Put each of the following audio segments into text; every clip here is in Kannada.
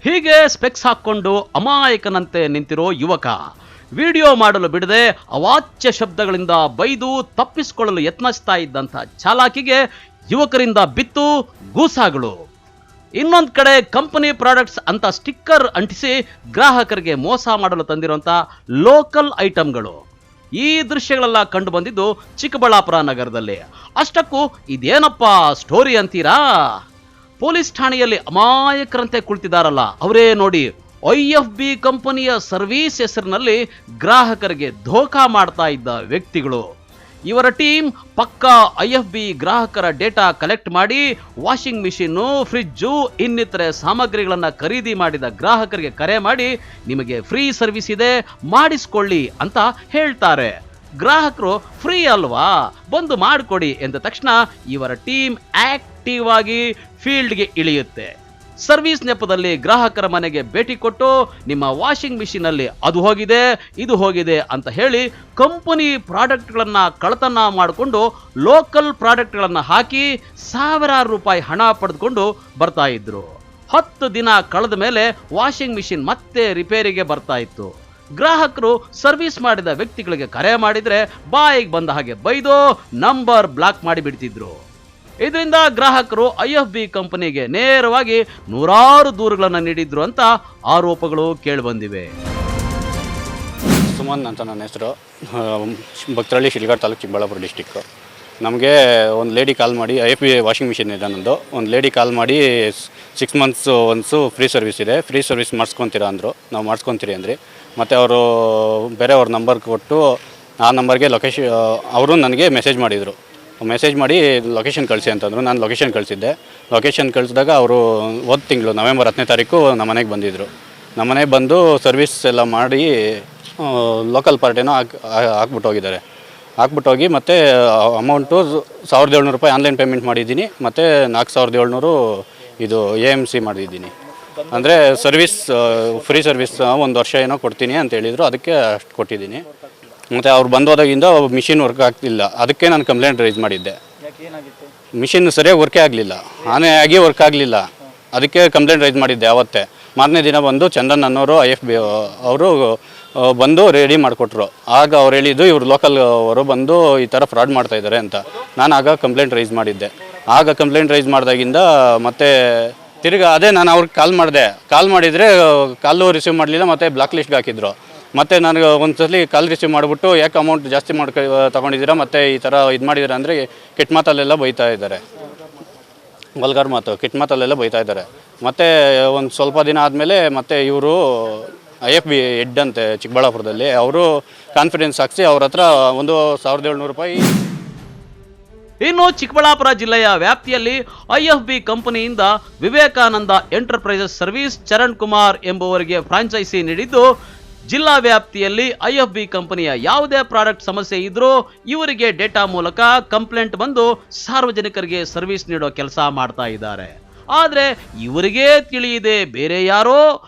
ಹೀಗೆ ಸ್ಪೆಕ್ಸ್ ಹಾಕ್ಕೊಂಡು ಅಮಾಯಕನಂತೆ ನಿಂತಿರೋ ಯುವಕ ವಿಡಿಯೋ ಮಾಡಲು ಬಿಡದೆ ಅವಾಚ್ಯ ಶಬ್ದಗಳಿಂದ ಬೈದು ತಪ್ಪಿಸಿಕೊಳ್ಳಲು ಯತ್ನಿಸ್ತಾ ಇದ್ದಂಥ ಚಾಲಾಕಿಗೆ ಯುವಕರಿಂದ ಬಿತ್ತು ಗೂಸಾಗಳು. ಇನ್ನೊಂದು ಕಡೆ ಕಂಪನಿ ಪ್ರಾಡಕ್ಟ್ಸ್ ಅಂತ ಸ್ಟಿಕ್ಕರ್ ಅಂಟಿಸಿ ಗ್ರಾಹಕರಿಗೆ ಮೋಸ ಮಾಡಲು ತಂದಿರುವಂಥ ಲೋಕಲ್ ಐಟಮ್ಗಳು. ಈ ದೃಶ್ಯಗಳೆಲ್ಲ ಕಂಡು ಬಂದಿದ್ದು ಚಿಕ್ಕಬಳ್ಳಾಪುರ ನಗರದಲ್ಲಿ. ಅಷ್ಟಕ್ಕೂ ಇದೇನಪ್ಪ ಸ್ಟೋರಿ ಅಂತೀರಾ? ಪೊಲೀಸ್ ಠಾಣೆಯಲ್ಲಿ ಅಮಾಯಕರಂತೆ ಕುಳಿತಿದ್ದಾರಲ್ಲ ಅವರೇ ನೋಡಿ. IFB ಕಂಪನಿಯ ಸರ್ವೀಸ್ ಹೆಸರಿನಲ್ಲಿ ಗ್ರಾಹಕರಿಗೆ ಧೋಖಾ ಮಾಡ್ತಾ ಇದ್ದ ವ್ಯಕ್ತಿಗಳು. ಇವರ ಟೀಮ್ ಪಕ್ಕಾ IFB ಗ್ರಾಹಕರ ಡೇಟಾ ಕಲೆಕ್ಟ್ ಮಾಡಿ ವಾಷಿಂಗ್ ಮಿಷಿನ್ನು, ಫ್ರಿಜ್ಜು ಇನ್ನಿತರೆ ಸಾಮಗ್ರಿಗಳನ್ನು ಖರೀದಿ ಮಾಡಿದ ಗ್ರಾಹಕರಿಗೆ ಕರೆ ಮಾಡಿ ನಿಮಗೆ ಫ್ರೀ ಸರ್ವಿಸ್ ಇದೆ ಮಾಡಿಸ್ಕೊಳ್ಳಿ ಅಂತ ಹೇಳ್ತಾರೆ. ಗ್ರಾಹಕರು ಫ್ರೀ ಅಲ್ವಾ ಬಂದು ಮಾಡಿಕೊಡಿ ಎಂದ ತಕ್ಷಣ ಇವರ ಟೀಮ್ ಆಕ್ಟಿವ್ ಆಗಿ ಫೀಲ್ಡ್ಗೆ ಇಳಿಯುತ್ತೆ. ಸರ್ವಿಸ್ ನೆಪದಲ್ಲಿ ಗ್ರಾಹಕರ ಮನೆಗೆ ಭೇಟಿ ಕೊಟ್ಟು ನಿಮ್ಮ ವಾಷಿಂಗ್ ಮಿಷಿನಲ್ಲಿ ಅದು ಹೋಗಿದೆ ಇದು ಹೋಗಿದೆ ಅಂತ ಹೇಳಿ ಕಂಪನಿ ಪ್ರಾಡಕ್ಟ್ಗಳನ್ನು ಕಳ್ಳತನ ಮಾಡಿಕೊಂಡು ಲೋಕಲ್ ಪ್ರಾಡಕ್ಟ್ಗಳನ್ನು ಹಾಕಿ ಸಾವಿರಾರು ರೂಪಾಯಿ ಹಣ ಪಡೆದುಕೊಂಡು ಬರ್ತಾ ಇದ್ರು. 10 ದಿನ ಕಳೆದ ಮೇಲೆ ವಾಷಿಂಗ್ ಮಿಷಿನ್ ಮತ್ತೆ ರಿಪೇರಿಗೆ ಬರ್ತಾ ಇತ್ತು. ಗ್ರಾಹಕರು ಸರ್ವಿಸ್ ಮಾಡಿದ ವ್ಯಕ್ತಿಗಳಿಗೆ ಕರೆ ಮಾಡಿದ್ರೆ ಬಾಯಿಗೆ ಬಂದ ಹಾಗೆ ಬೈದು ನಂಬರ್ ಬ್ಲಾಕ್ ಮಾಡಿ ಬಿಡ್ತಿದ್ರು. ಇದರಿಂದ ಗ್ರಾಹಕರು IFB ಕಂಪನಿಗೆ ನೇರವಾಗಿ ನೂರಾರು ದೂರುಗಳನ್ನು ನೀಡಿದ್ರು ಅಂತ ಆರೋಪಗಳು ಕೇಳಿಬಂದಿವೆ. ಸುಮನ್ ಅಂತ ನನ್ನ ಹೆಸರು, ಭಕ್ತರಳ್ಳಿ, ಶಿಲ್ಘಾಟ್ ತಾಲೂಕು, ಚಿಕ್ಕಬಳ್ಳಾಪುರ ಡಿಸ್ಟಿಕ್ಕು. ನಮಗೆ ಒಂದು ಲೇಡಿ ಕಾಲ್ ಮಾಡಿ, IFB ವಾಷಿಂಗ್ ಮಿಷಿನ್ ಇದೆ ನನ್ನದು, ಒಂದು ಲೇಡಿ ಕಾಲ್ ಮಾಡಿ 6 months ಒನ್ಸು ಫ್ರೀ ಸರ್ವಿಸ್ ಇದೆ, ಫ್ರೀ ಸರ್ವಿಸ್ ಮಾಡಿಸ್ಕೊತೀರಾ ಅಂದರು. ನಾವು ಮಾಡಿಸ್ಕೊತೀರಿ ಅಂದ್ರಿ. ಮತ್ತು ಅವರು ಬೇರೆಯವ್ರ ನಂಬರ್ ಕೊಟ್ಟು ಆ ನಂಬರ್ಗೆ ಅವರು ನನಗೆ ಮೆಸೇಜ್ ಮಾಡಿದರು. ಮೆಸೇಜ್ ಮಾಡಿ ಲೊಕೇಶನ್ ಕಳಿಸಿ ಅಂತಂದರು. ನಾನು ಲೊಕೇಶನ್ ಕಳಿಸಿದ್ದೆ. ಲೊಕೇಶನ್ ಕಳಿಸಿದಾಗ ಅವರು ಹೋದ ತಿಂಗಳು ನವೆಂಬರ್ 10ನೇ ತಾರೀಕು ನಮ್ಮ ಮನೆಗೆ ಬಂದಿದ್ದರು. ನಮ್ಮ ಮನೆಗೆ ಬಂದು ಸರ್ವಿಸ್ ಎಲ್ಲ ಮಾಡಿ ಲೋಕಲ್ ಪಾರ್ಟಿನೋ ಹಾಕ್ಬಿಟ್ಟು ಹೋಗಿದ್ದಾರೆ. ಹಾಕ್ಬಿಟ್ಟು ಹೋಗಿ ಮತ್ತು ಅಮೌಂಟು 1700 ರೂಪಾಯಿ ಆನ್ಲೈನ್ ಪೇಮೆಂಟ್ ಮಾಡಿದ್ದೀನಿ. ಮತ್ತು 4700 ಇದು AMC ಮಾಡಿದ್ದೀನಿ. ಅಂದರೆ ಸರ್ವಿಸ್ ಫ್ರೀ ಸರ್ವಿಸ್ 1 ವರ್ಷ ಏನೋ ಕೊಡ್ತೀನಿ ಅಂತ ಹೇಳಿದರು. ಅದಕ್ಕೆ ಅಷ್ಟು ಕೊಟ್ಟಿದ್ದೀನಿ. ಮತ್ತು ಅವ್ರು ಬಂದೋದಾಗಿಂದ ಮಿಷಿನ್ ವರ್ಕ್ ಆಗ್ತಿಲ್ಲ. ಅದಕ್ಕೆ ನಾನು ಕಂಪ್ಲೇಂಟ್ ರೈಸ್ ಮಾಡಿದ್ದೆ. ಮಿಷಿನ್ ಸರಿಯಾಗಿ ವರ್ಕೇ ಆಗಲಿಲ್ಲ, ಆನೆ ಆಗಿ ವರ್ಕ್ ಆಗಲಿಲ್ಲ. ಅದಕ್ಕೆ ಕಂಪ್ಲೇಂಟ್ ರೈಸ್ ಮಾಡಿದ್ದೆ ಆವತ್ತೇ. ಮಾರನೇ ದಿನ ಬಂದು ಚಂದನ್ ಅನ್ನೋರು IFB ಅವರು ಬಂದು ರೆಡಿ ಮಾಡಿಕೊಟ್ರು. ಆಗ ಅವ್ರು ಹೇಳಿದ್ದು ಇವರು ಲೋಕಲ್ ಅವರು ಬಂದು ಈ ಥರ ಫ್ರಾಡ್ ಮಾಡ್ತಾಯಿದ್ದಾರೆ ಅಂತ. ನಾನು ಆಗ ಕಂಪ್ಲೇಂಟ್ ರೈಸ್ ಮಾಡಿದ್ದೆ. ಆಗ ಕಂಪ್ಲೇಂಟ್ ರೈಸ್ ಮಾಡಿದಾಗಿಂದ ಮತ್ತೆ ತಿರ್ಗಿ ಅದೇ ನಾನು ಅವ್ರಿಗೆ ಕಾಲ್ ಮಾಡಿದರೆ ಕಾಲು ರಿಸೀವ್ ಮಾಡಲಿಲ್ಲ. ಮತ್ತು ಬ್ಲಾಕ್ ಲಿಸ್ಟ್ಗೆ ಹಾಕಿದ್ರು. ಮತ್ತು ನನಗೆ ಒಂದ್ಸಲಿ ಕಾಲ್ ರಿಸೀವ್ ಮಾಡಿಬಿಟ್ಟು ಯಾಕೆ ಅಮೌಂಟ್ ಜಾಸ್ತಿ ತೊಗೊಂಡಿದ್ದೀರಾ ಮತ್ತು ಈ ಥರ ಇದು ಮಾಡಿದ್ದೀರಾ ಅಂದರೆ ಕೆಟ್ಟ ಮಾತಲ್ಲೆಲ್ಲ ಬೈತಾ ಇದ್ದಾರೆ. ವಲ್ಗರ್ ಮಾತು, ಕೆಟ್ಟ ಮಾತಲ್ಲೆಲ್ಲ ಬೈತಾ ಇದ್ದಾರೆ. ಮತ್ತು ಒಂದು ಸ್ವಲ್ಪ ದಿನ ಆದಮೇಲೆ ಮತ್ತೆ ಇವರು IFB ಹೆಡ್ ಅಂತೆ ಚಿಕ್ಕಬಳ್ಳಾಪುರದಲ್ಲಿ, ಅವರು ಕಾನ್ಫಿಡೆನ್ಸ್ ಹಾಕ್ಸಿ ಅವ್ರ ಹತ್ರ 1700 ರೂಪಾಯಿ. ಇನ್ನು ಚಿಕ್ಕಬಳ್ಳಾಪುರ ಜಿಲ್ಲೆಯ ವ್ಯಾಪ್ತಿಯಲ್ಲಿ IFB ಕಂಪನಿಯಿಂದ ವಿವೇಕಾನಂದ ಎಂಟರ್ಪ್ರೈಸಸ್ ಸರ್ವಿಸ್ ಚರಣ್ ಕುಮಾರ್ ಎಂಬುವರಿಗೆ ಫ್ರಾಂಚೈಸಿ ನೀಡಿದ್ದು, ಜಿಲ್ಲಾ ವ್ಯಾಪ್ತಿಯಲ್ಲಿ IFB ಕಂಪನಿಯ ಯಾವುದೇ ಪ್ರಾಡಕ್ಟ್ ಸಮಸ್ಯೆ ಇದ್ರೂ ಇವರಿಗೆ ಡೇಟಾ ಮೂಲಕ ಕಂಪ್ಲೇಂಟ್ ಬಂದು ಸಾರ್ವಜನಿಕರಿಗೆ ಸರ್ವಿಸ್ ನೀಡೋ ಕೆಲಸ ಮಾಡ್ತಾ ಇದ್ದಾರೆ. ಆದರೆ ಇವರಿಗೆ ತಿಳಿಯದೆ ಬೇರೆ ಯಾರೋ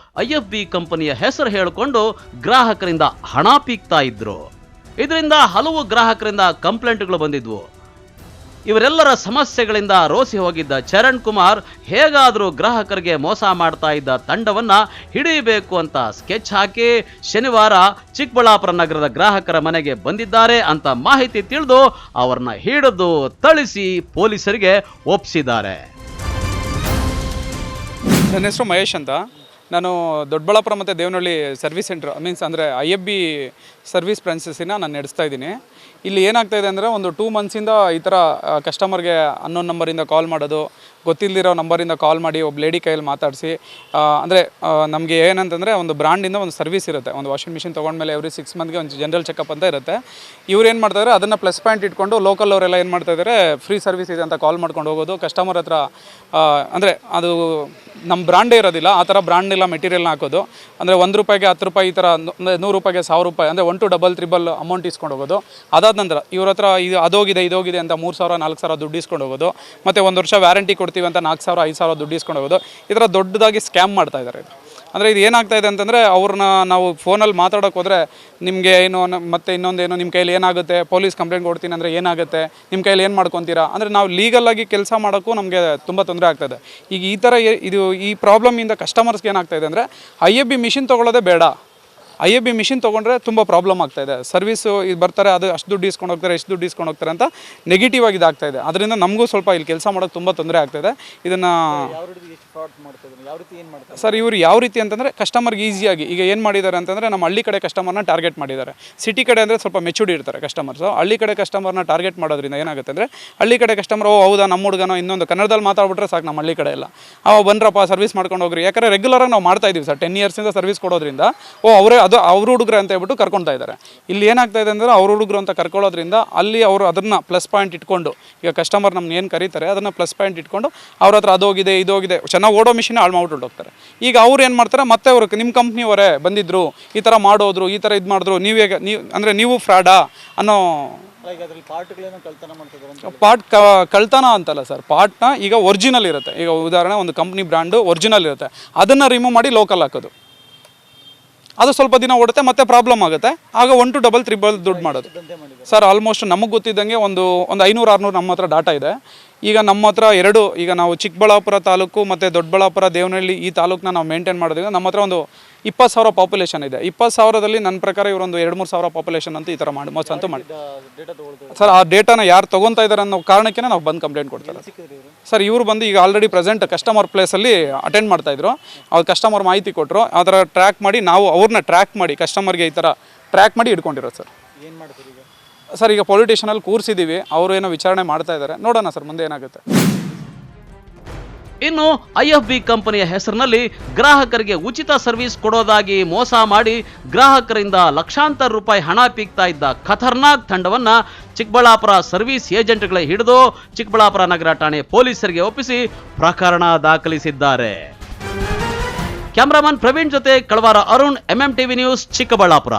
IFB ಕಂಪನಿಯ ಹೆಸರು ಹೇಳಿಕೊಂಡು ಗ್ರಾಹಕರಿಂದ ಹಣ ಪೀಕ್ತಾ ಇದ್ರು. ಇದರಿಂದ ಹಲವು ಗ್ರಾಹಕರಿಂದ ಕಂಪ್ಲೇಂಟ್ಗಳು ಬಂದಿದ್ವು. ಇವರೆಲ್ಲರ ಸಮಸ್ಯೆಗಳಿಂದ ರೋಸಿ ಹೋಗಿದ್ದ ಚರಣ್ ಕುಮಾರ್ ಹೇಗಾದರೂ ಗ್ರಾಹಕರಿಗೆ ಮೋಸ ಮಾಡ್ತಾ ಇದ್ದ ತಂಡವನ್ನ ಹಿಡಿಯಬೇಕು ಅಂತ ಸ್ಕೆಚ್ ಹಾಕಿ ಶನಿವಾರ ಚಿಕ್ಕಬಳ್ಳಾಪುರ ನಗರದ ಗ್ರಾಹಕರ ಮನೆಗೆ ಬಂದಿದ್ದಾರೆ ಅಂತ ಮಾಹಿತಿ ತಿಳಿದು ಅವರನ್ನ ಹಿಡಿದು ಥಳಿಸಿ ಪೊಲೀಸರಿಗೆ ಒಪ್ಪಿಸಿದ್ದಾರೆ. ನನ್ನ ಹೆಸರು ಮಹೇಶ್ ಅಂತ. ನಾನು ದೊಡ್ಡಬಳ್ಳಾಪುರ ಮತ್ತು ದೇವನಹಳ್ಳಿ ಸರ್ವಿಸ್ ಸೆಂಟ್ರ್ ಅಂದರೆ IFB ಸರ್ವಿಸ್ ಫ್ರಾಂಚೈಸಿನ ನಾನು ನಡೆಸ್ತಾ ಇದ್ದೀನಿ. ಇಲ್ಲಿ ಏನಾಗ್ತಾಯಿದೆ ಅಂದರೆ ಒಂದು 2 monthsಯಿಂದ ಈ ಥರ ಕಸ್ಟಮರ್ಗೆ ಅನ್ನೋನ್ ನಂಬರಿಂದ ಕಾಲ್ ಮಾಡೋದು, ಗೊತ್ತಿಲ್ಲದಿರೋ ನಂಬರಿಂದ ಕಾಲ್ ಮಾಡಿ ಒಬ್ಬ ಲೇಡಿ ಕೈಯಲ್ಲಿ ಮಾತಾಡಿಸಿ, ಅಂದರೆ ನಮಗೆ ಏನಂತಂದರೆ ಒಂದು ಬ್ರ್ಯಾಂಡಿಂದ ಒಂದು ಸರ್ವಿಸ್ ಇರುತ್ತೆ. ಒಂದು ವಾಷಿಂಗ್ ಮಿಷಿನ್ ತೊಗೊಂಡ್ಮೇಲೆ ಎವ್ರಿ 6 monthsಗೆ ಒಂದು ಜನರಲ್ ಚೆಕಪ್ ಅಂತ ಇರುತ್ತೆ. ಇವ್ರು ಏನು ಮಾಡ್ತಾಯಿದ್ದಾರೆ, ಅದನ್ನು ಪ್ಲಸ್ ಪಾಯಿಂಟ್ ಇಟ್ಕೊಂಡು ಲೋಕಲ್ ಅವರೆಲ್ಲ ಏನು ಮಾಡ್ತಾಯಿದ್ದಾರೆ, ಫ್ರೀ ಸರ್ವಿಸ್ ಇದೆ ಅಂತ ಕಾಲ್ ಮಾಡ್ಕೊಂಡು ಹೋಗೋದು. ಕಸ್ಟಮರ್ ಹತ್ರ ಅಂದರೆ ಅದು ನಮ್ಮ ಬ್ರ್ಯಾಂಡೇ ಇರೋದಿಲ್ಲ, ಆ ಥರ ಬ್ರ್ಯಾಂಡ್ ಇಲ್ಲ ಮೆಟೀರಿಯಲ್ನ ಹಾಕೋದು. ಅಂದರೆ 1 ರೂಪಾಯಿಗೆ 10 ರೂಪಾಯಿ, ಈ ಥರ 100 ರೂಪಾಯಿಗೆ 1000 ರೂಪಾಯಿ, ಅಂದರೆ 1 to 3 ಅಮೌಂಟ್ ಇಸ್ಕೊಂಡು ಹೋಗೋದು. ಅದಾದ ನಂತರ ಇವ್ರ ಹತ್ರ ಇದು ಇದೋಗಿದೆ ಅಂತ 3000 4000 ದುಡ್ಡು ಇಸ್ಕೊಂಡು ಹೋಗೋದು. ಮತ್ತು 1 ವರ್ಷ ವ್ಯಾರಂಟಿ ಕೊಡ್ತೀವಿ ಅಂತ 4000 5000 ದುಡ್ಡು ಇಸ್ಕೊಂಡು ಹೋಗೋದು. ಈ ಥರ ದೊಡ್ಡದಾಗಿ ಸ್ಕ್ಯಾಮ್ ಮಾಡ್ತಾ ಇದ್ದಾರೆ. ಅಂದರೆ ಇದು ಏನಾಗ್ತಾ ಇದೆ ಅಂತಂದರೆ ಅವ್ರನ್ನ ನಾವು ಫೋನಲ್ಲಿ ಮಾತಾಡೋಕೆ ಹೋದರೆ ನಿಮಗೆ ಏನು ಮತ್ತೆ ಇನ್ನೊಂದೇನು ನಿಮ್ಮ ಕೈಯಲ್ಲಿ ಏನಾಗುತ್ತೆ, ಪೊಲೀಸ್ ಕಂಪ್ಲೇಂಟ್ ಕೊಡ್ತೀನಿ ಅಂದರೆ ಏನಾಗುತ್ತೆ, ನಿಮ್ಮ ಕೈಯಲ್ಲಿ ಏನು ಮಾಡ್ಕೊತೀರಾ ಅಂದರೆ ನಾವು ಲೀಗಲಾಗಿ ಕೆಲಸ ಮಾಡೋಕ್ಕೂ ನಮಗೆ ತುಂಬ ತೊಂದರೆ ಆಗ್ತಾಯಿದೆ. ಈಗ ಈ ಥರ ಇದು ಈ ಪ್ರಾಬ್ಲಮಿಂದ ಕಸ್ಟಮರ್ಸ್ಗೆ ಏನಾಗ್ತಾ ಇದೆ ಅಂದರೆ IFB ಮಿಷಿನ್ ತೊಗೊಳ್ಳೋದೇ ಬೇಡ. IFB ಮಿಷಿನ್ ತೊಗೊಂಡ್ರೆ ತುಂಬ ಪ್ರಾಬ್ಲಮ್ ಆಗ್ತಾಯಿದೆ. ಸರ್ವಿಸು ಇದು ಬರ್ತಾರೆ, ಅದು ಅಷ್ಟು ದುಡ್ಡು ಇಸ್ಕೊಂಡು ಹೋಗ್ತಾರೆ, ಎಷ್ಟು ದುಡ್ಡು ಇಸ್ಕೊಂಡು ಹೋಗ್ತಾರೆ ಅಂತ ನೆಗೆಟಿವ್ ಆಗಿ ಇದಾಗ್ತಾಯಿದೆ. ಅದರಿಂದ ನಮಗೂ ಸ್ವಲ್ಪ ಇಲ್ಲಿ ಕೆಲಸ ಮಾಡೋಕ್ಕೆ ತುಂಬ ತೊಂದರೆ ಆಗ್ತಾಯಿದೆ. ಇದನ್ನು ಸರ್ ಇವರು ಯಾವ ರೀತಿ ಅಂತಂದರೆ ಕಸ್ಟಮರ್ಗೆ ಈಸಿಯಾಗಿ ಈಗ ಏನು ಮಾಡಿದ್ದಾರೆ ಅಂತಂದರೆ ನಮ್ಮ ಹಳ್ಳಿ ಕಡೆ ಕಸ್ಟಮರ್ನ ಟಾರ್ಗೆಟ್ ಮಾಡಿದ್ದಾರೆ. ಸಿಟಿ ಕಡೆ ಅಂದರೆ ಸ್ವಲ್ಪ ಮೆಚೂರ್ಡ್ ಇರ್ತಾರೆ ಕಸ್ಟಮರ್ಸು. ಹಳ್ಳಿ ಕಡೆ ಕಸ್ಟಮರ್ನ ಟಾರ್ಗೆಟ್ ಮಾಡೋದ್ರಿಂದ ಏನಾಗುತ್ತೆ ಅಂದರೆ ಹಳ್ಳಿ ಕಡೆ ಕಸ್ಟಮರ್ ಹೌದಾ ನಮ್ಮ ಹುಡುಗನೋ ಇನ್ನೊಂದು ಕನ್ನಡದಲ್ಲಿ ಮಾತಾಡ್ಬಿಟ್ರೆ ಸಾಕು ನಮ್ಮ ಹಳ್ಳಿ ಕಡೆ ಎಲ್ಲ ಬಂದ್ರಪ್ಪ ಸರ್ವಿಸ್ ಮಾಡ್ಕೊಂಡು ಹೋಗ್ರಿ. ಯಾಕಂದರೆ ರೆಗ್ಯುಲರಾಗಿ ನಾವು ಮಾಡ್ತಾ ಇದ್ದೀವಿ ಸರ್, 10 ಇಯರ್ಸಿಂದ ಸರ್ವಿಸ್ ಕೊಡೋದ್ರಿಂದ ಅವರೇ ಅದು ಅವ್ರ ಹುಡುಗರು ಅಂತ ಹೇಳ್ಬಿಟ್ಟು ಕರ್ಕೊಳ್ತಾ ಇದ್ದಾರೆ. ಇಲ್ಲಿ ಏನಾಗ್ತಾ ಇದೆ ಅಂದರೆ ಅವ್ರ ಹುಡುಗರು ಅಂತ ಕರ್ಕೊಳ್ಳೋದ್ರಿಂದ ಅಲ್ಲಿ ಅವರು ಅದನ್ನು ಪ್ಲಸ್ ಪಾಯಿಂಟ್ ಇಟ್ಕೊಂಡು ಈಗ ಕಸ್ಟಮರ್ ನಮ್ಗೆ ಏನು ಕರೀತಾರೆ ಅದನ್ನು ಪ್ಲಸ್ ಪಾಯಿಂಟ್ ಇಟ್ಕೊಂಡು ಅವ್ರ ಹತ್ರ ಅದೋಗಿದೆ ಇದೋಗಿದೆ ಚೆನ್ನಾಗಿ ಓಡೋ ಮಿಷಿನ್ ಹಾಳು ಮಾಡ್ಬಿಟ್ಟು ಹೋಗ್ತಾರೆ. ಈಗ ಅವ್ರು ಏನು ಮಾಡ್ತಾರೆ ಮತ್ತೆ ಅವರು ನಿಮ್ಮ ಕಂಪ್ನಿಯವರೇ ಬಂದಿದ್ರು ಈ ಥರ ಮಾಡೋದ್ರು ಈ ಥರ ಇದು ಮಾಡಿದ್ರು ಅಂದರೆ ನೀವು ಫ್ರಾಡಾ ಅನ್ನೋ ಪಾರ್ಟ್ ಕಳ್ತನ ಅಂತಲ್ಲ ಸರ್, ಪಾರ್ಟ್ನ ಈಗ ಒರಿಜಿನಲ್ ಇರುತ್ತೆ. ಈಗ ಉದಾಹರಣೆ ಒಂದು ಕಂಪ್ನಿ ಬ್ರ್ಯಾಂಡು ಒರಿಜಿನಲ್ ಇರುತ್ತೆ, ಅದನ್ನು ರಿಮೂವ್ ಮಾಡಿ ಲೋಕಲ್ ಹಾಕೋದು. ಅದು ಸ್ವಲ್ಪ ದಿನ ಓಡುತ್ತೆ ಮತ್ತೆ ಪ್ರಾಬ್ಲಮ್ ಆಗುತ್ತೆ, ಆಗ 1 to 3 ದುಡ್ಡು ಮಾಡೋದು ಸರ್. ಆಲ್ಮೋಸ್ಟ್ ನಮಗೆ ಗೊತ್ತಿದ್ದಂಗೆ ಒಂದು 500-600 ನಮ್ಮ ಹತ್ರ ಡಾಟಾ ಇದೆ. ಈಗ ನಮ್ಮ ಹತ್ರ ಈಗ ನಾವು ಚಿಕ್ಕಬಳ್ಳಾಪುರ ತಾಲೂಕು ಮತ್ತು ದೊಡ್ಡಬಳ್ಳಾಪುರ ದೇವನಹಳ್ಳಿ ಈ ತಾಲೂಕನ್ನ ನಾವು ಮೇಂಟೈನ್ ಮಾಡೋದ್ರಿಂದ ನಮ್ಮ ಹತ್ರ ಒಂದು 20,000 ಪಾಪ್ಯುಲೇಷನ್ ಇದೆ. 20,000ರಲ್ಲಿ ನನ್ನ ಪ್ರಕಾರ ಇವರೊಂದು 2-3 ಸಾವಿರ ಪಾಪ್ಯುಲೇಷನ್ ಅಂತ ಈ ಥರ ಮಾಡಿ ಮೋಸ ಅಂತೂ ಮಾಡಿ ಸರ್. ಆ ಡೇಟಾನ ಯಾರು ತೊಗೊತಾ ಇದ್ದಾರೆ ಅನ್ನೋ ಕಾರಣಕ್ಕೆ ನಾವು ಬಂದು ಕಂಪ್ಲೇಂಟ್ ಕೊಡ್ತಾರೆ ಸರ್. ಇವರು ಬಂದು ಈಗ ಆಲ್ರೆಡಿ ಪ್ರೆಸೆಂಟ್ ಕಸ್ಟಮರ್ ಪ್ಲೇಸಲ್ಲಿ ಅಟೆಂಡ್ ಮಾಡ್ತಾಯಿದ್ರು. ಅವ್ರು ಕಸ್ಟಮರ್ ಮಾಹಿತಿ ಕೊಟ್ಟರು, ಆ ಥರ ಟ್ರ್ಯಾಕ್ ಮಾಡಿ ನಾವು ಅವ್ರನ್ನ ಟ್ರ್ಯಾಕ್ ಮಾಡಿ ಕಸ್ಟಮರ್ಗೆ ಈ ಥರ ಟ್ರ್ಯಾಕ್ ಮಾಡಿ ಇಟ್ಕೊಂಡಿರೋದು ಸರ್. ಏನು ಮಾಡ್ತೀರಿ ಸರ್? ಈಗ ಪೊಲಿಟಿಷನಲ್ಲಿ ಕೂರಿಸಿದ್ದೀವಿ, ಅವರು ಏನೋ ವಿಚಾರಣೆ ಮಾಡ್ತಾ ಇದ್ದಾರೆ, ನೋಡೋಣ ಸರ್ ಮುಂದೆ ಏನಾಗುತ್ತೆ. ಇನ್ನು IFB ಕಂಪನಿಯ ಹೆಸರಿನಲ್ಲಿ ಗ್ರಾಹಕರಿಗೆ ಉಚಿತ ಸರ್ವಿಸ್ ಕೊಡೋದಾಗಿ ಮೋಸ ಮಾಡಿ ಗ್ರಾಹಕರಿಂದ ಲಕ್ಷಾಂತರ ರೂಪಾಯಿ ಹಣ ಪೀಕ್ತಾ ಇದ್ದ ಖತರ್ನಾಕ್ ತಂಡವನ್ನ ಚಿಕ್ಕಬಳ್ಳಾಪುರ ಸರ್ವಿಸ್ ಏಜೆಂಟ್ಗಳೇ ಹಿಡಿದು ಚಿಕ್ಕಬಳ್ಳಾಪುರ ನಗರ ಠಾಣೆ ಪೊಲೀಸರಿಗೆ ಒಪ್ಪಿಸಿ ಪ್ರಕರಣ ದಾಖಲಿಸಿದ್ದಾರೆ. ಕ್ಯಾಮರಾಮನ್ ಪ್ರವೀಣ್ ಜೊತೆ ಕಳವಾರ ಅರುಣ್, MMTV ನ್ಯೂಸ್, ಚಿಕ್ಕಬಳ್ಳಾಪುರ.